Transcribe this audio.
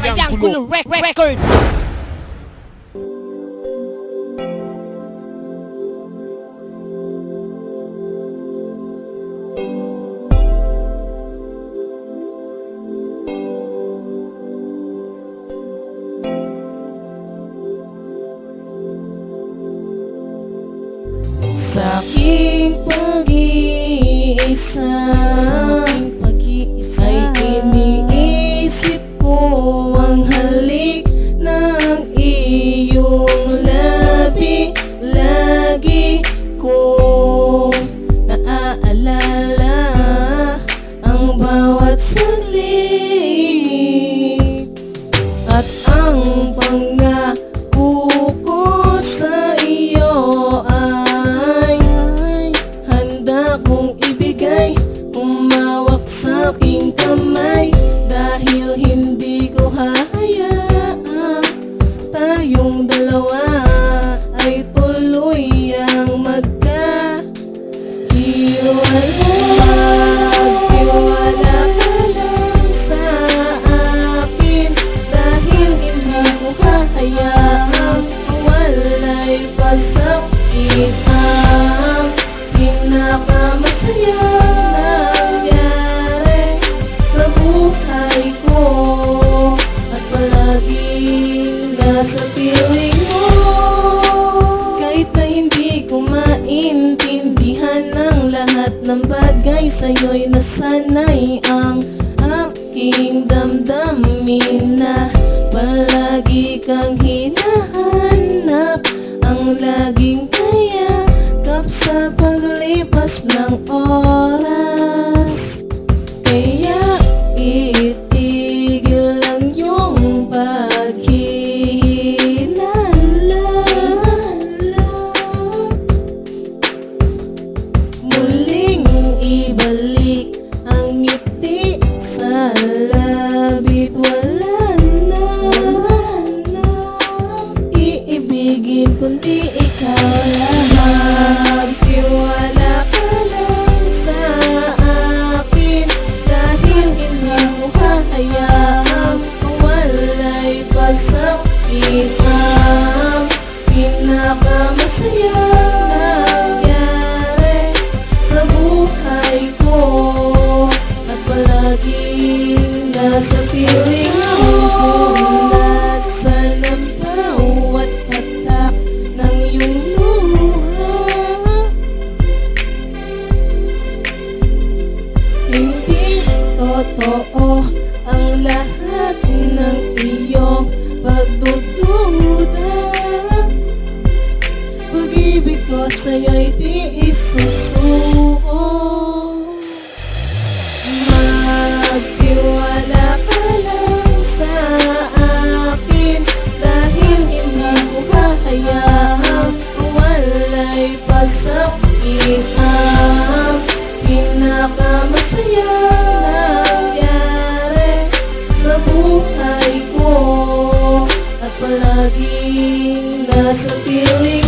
Triangulo Record. Sa aking pag-iisa ay iniisip ko ang halik ng iyong labi. Lagi kong naaalala ang bawat saglit at ang pangako ko sa iyo ay handa kong ibigay. Humawak sa aking kamay dahil hindi ko hahayaang tayong dalawa ay tuluyang magkahiwalay. Magtiwala ka lang sa akin dahil hindi ko hahayaang walay pasakit. Ang pinakamasayang nangyari sa buhay ko at palaging nasa piling mo. Kahit na hindi ko maintindihan ang lahat ng bagay, sa'yo'y nasanay ang aking damdamin na palagi kang hinahanap, ang laging kayakap sa paglipas ng oras. Kaya itigil lang yung paghihinala, muling ibalik ang ngiti sa labit. Wala na iibigin kundi ikaw lang. Magtiwala ka lang sa akin dahil hindi mo hahayaang walay pasakit. Ang pinakamasayang nangyari sa buhay ko at palaging nasa piling mo. Nasaan ang bawat patak ng iyong luha? Hindi totoo ang lahat ng iyong pagdududa. Pag-ibig ko sa'yo'y di isusuko. Magtiwala ka lang sa akin dahil hindi ko hahayaang walay pasakit. Ang pinakamasayang nangyari sa buhay ko at palaging nasa piling